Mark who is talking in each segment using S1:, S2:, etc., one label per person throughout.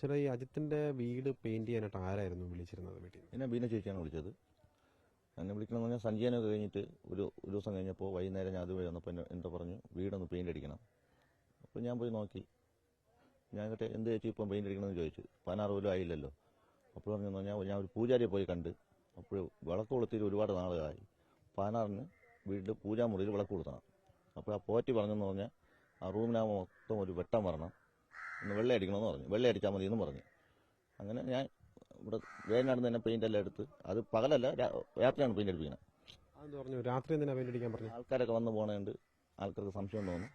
S1: ചേട്ടാ, ഈ അജിത്തിന്റെ വീട് പെയിന്റ് ചെയ്യാനായിട്ട് ആരായിരുന്നു വിളിച്ചിരുന്നത് വീട്ടിൽ നിന്ന്?
S2: എന്നെ ബീന ചേച്ചിയാണ് വിളിച്ചത്. എന്നെ വിളിക്കണമെന്ന് പറഞ്ഞാൽ സഞ്ജയനൊക്കെ കഴിഞ്ഞിട്ട് ഒരു ദിവസം കഴിഞ്ഞപ്പോൾ വൈകുന്നേരം ഞാൻ അതുവഴി വന്നപ്പോൾ എന്താ പറഞ്ഞു, വീടൊന്ന് പെയിന്റ് അടിക്കണം. അപ്പോൾ ഞാൻ പോയി നോക്കി. ഞാൻ കേട്ടെ എന്ത് ചേച്ചി ഇപ്പം പെയിന്റ് അടിക്കണമെന്ന് ചോദിച്ചു. 16 പോലും ആയില്ലല്ലോ. അപ്പോൾ പറഞ്ഞു ഞാൻ ഒരു പൂജാരിയെ പോയി കണ്ട്. അപ്പോൾ വിളക്ക് കൊളുത്തിയിട്ട് ഒരുപാട് നാളുകളായി. 16-ന് വീട്ടിൽ പൂജാമുറിയിൽ വിളക്ക് കൊളുത്തണം. അപ്പോൾ ആ പോറ്റി പറഞ്ഞെന്ന് പറഞ്ഞാൽ ആ റൂമിനാകുമ്പോൾ മൊത്തം ഒരു വെട്ടം വരണം, ഒന്ന് വെള്ളം അടിക്കണമെന്ന് പറഞ്ഞു. വെള്ളം അടിച്ചാൽ മതി എന്ന് പറഞ്ഞു. അങ്ങനെ ഞാൻ ഇവിടെ വേനാടുന്ന് തന്നെ പെയിന്റ് എല്ലാം എടുത്ത്, അത് പകലല്ല രാത്രിയാണ് പെയിന്റ് അടിപ്പിക്കുന്നത്.
S1: അതെന്ന് പറഞ്ഞു രാത്രി എന്തിനാ പെയിന്റ് അടിക്കാൻ പറഞ്ഞു?
S2: ആൾക്കാരൊക്കെ വന്ന് പോകണുണ്ട്, ആൾക്കാർക്ക് സംശയം തോന്നുന്നു.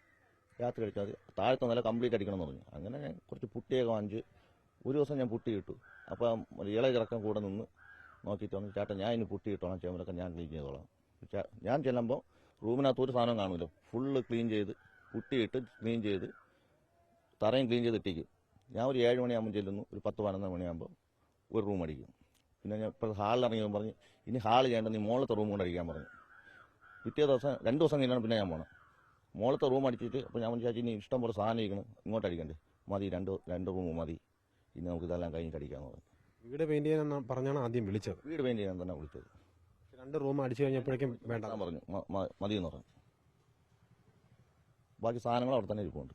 S2: രാത്രി അടിച്ചാൽ മതി, താഴത്തെ നില കംപ്ലീറ്റ് അടിക്കണം എന്ന് പറഞ്ഞു. അങ്ങനെ ഞാൻ കുറച്ച് പുട്ടിയൊക്കെ വാങ്ങിച്ച് ഒരു ദിവസം ഞാൻ പുട്ടി ഇട്ടു. അപ്പം ഇളയ ചിറക്കം കൂടെ നിന്ന് നോക്കിയിട്ട് പറഞ്ഞു, ചേട്ടാ ഞാൻ ഇനി പുട്ടി ഇട്ടോളാം, ചേമ്പലൊക്കെ ഞാൻ ക്ലീൻ ചെയ്തോളാം. ഞാൻ ചെല്ലുമ്പോൾ റൂമിനകത്ത് ഒരു സാധനം കാണില്ല, ഫുള്ള് ക്ലീൻ ചെയ്ത് പുട്ടിയിട്ട് ക്ലീൻ ചെയ്ത് തറയും ക്ലീൻ ചെയ്ത് ഇട്ടിക്കും. ഞാൻ ഒരു 7 മണിയാകുമ്പോൾ ചെല്ലുന്നു, ഒരു 10-11 മണിയാകുമ്പോൾ ഒരു റൂം അടിക്കും. പിന്നെ ഞാൻ ഇപ്പോൾ ഹാളിൽ ഇറങ്ങിയപ്പോൾ പറഞ്ഞു, ഇനി ഹാൾ ചെയ്യേണ്ട, നീ മുകളത്തെ റൂം കൊണ്ട് അടിക്കാൻ പറഞ്ഞു. പിറ്റേ ദിവസം 2 ദിവസം കഴിഞ്ഞാണ് പിന്നെ ഞാൻ പോകണം. മുകളത്തെ റൂം അടിച്ചിട്ട് അപ്പോൾ ഞാൻ വിചാരിച്ചു ഇനി ഇഷ്ടം പോലെ സാധനം ഇരിക്കണം, ഇങ്ങോട്ട് അടിക്കണ്ടേ, മതി രണ്ട് റൂം മതി, ഇനി നമുക്ക് ഇതെല്ലാം കഴിഞ്ഞിട്ട് അടിക്കാമെന്ന് പറഞ്ഞു.
S1: വീട് പെയിന്റ് ചെയ്യാൻ പറഞ്ഞാണ് ആദ്യം വിളിച്ചത്.
S2: വീട് പെയിന്റ് ചെയ്യാൻ തന്നെ വിളിച്ചത്.
S1: 2 റൂം അടിച്ചു കഴിഞ്ഞപ്പോഴേക്കും വേണ്ട
S2: ഞാൻ പറഞ്ഞു മതിയെന്ന് പറഞ്ഞു. ബാക്കി സാധനങ്ങൾ അവിടെ തന്നെ ഇരിപ്പുണ്ട്.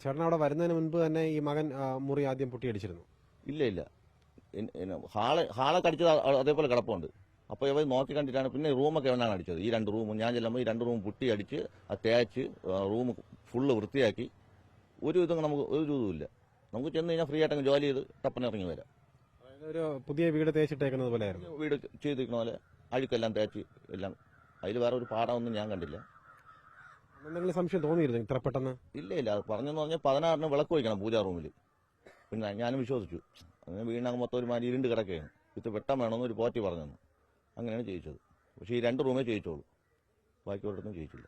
S1: ചേട്ടൻ അവിടെ വരുന്നതിന് മുൻപ് തന്നെ ഈ മകൻ മുറി ആദ്യം പൊട്ടിയടിച്ചിരുന്നു?
S2: ഇല്ല, ഹാളെ കടിച്ചത് അതേപോലെ കിടപ്പുണ്ട്. അപ്പോൾ ഇവർ നോക്കി കണ്ടിട്ടാണ് പിന്നെ റൂമൊക്കെ എവനാണ് അടിച്ചത്. ഈ 2 റൂമും ഞാൻ ചെല്ലുമ്പോൾ ഈ 2 റൂം പുട്ടി അടിച്ച് തേച്ച് റൂം ഫുള്ള് വൃത്തിയാക്കി. ഒരു ഇതും നമുക്ക് ഒരു ഇതുമില്ല. നമുക്ക് ചെന്ന് കഴിഞ്ഞാൽ ഫ്രീ ആയിട്ടങ്ങ് ജോലി ചെയ്ത് ടപ്പനിറങ്ങി വരാം.
S1: ഒരു പുതിയ വീട് തേച്ചിട്ടേക്കുന്നത് പോലെ ആയിരുന്നു.
S2: വീട് ചെയ്തിരിക്കുന്ന പോലെ അഴുക്കെല്ലാം തേച്ച് എല്ലാം. അതിൽ വേറെ ഒരു പാടമൊന്നും ഞാൻ കണ്ടില്ല.
S1: എന്തെങ്കിലും സംശയം തോന്നിയിരുന്നു ഇത്ര പെട്ടെന്ന്?
S2: ഇല്ല, അത് പറഞ്ഞെന്ന് പറഞ്ഞാൽ 16-ന് വിളക്ക് വയ്ക്കണം പൂജാ റൂമിൽ. പിന്നെ ഞാനും വിശ്വസിച്ചു. അങ്ങനെ വീടിനകം മൊത്തം ഒരു മാതിരി ഇരുണ്ട് കിടക്കുകയാണ്. ഇത് വെട്ടം വേണമെന്ന് ഒരു പോറ്റി പറഞ്ഞു. അങ്ങനെയാണ് ചെയ്യിച്ചത്. പക്ഷേ ഈ 2 റൂമേ ചെയ്യിച്ചോളൂ, ബാക്കി ഒരിടത്തും ചെയ്യിച്ചില്ല.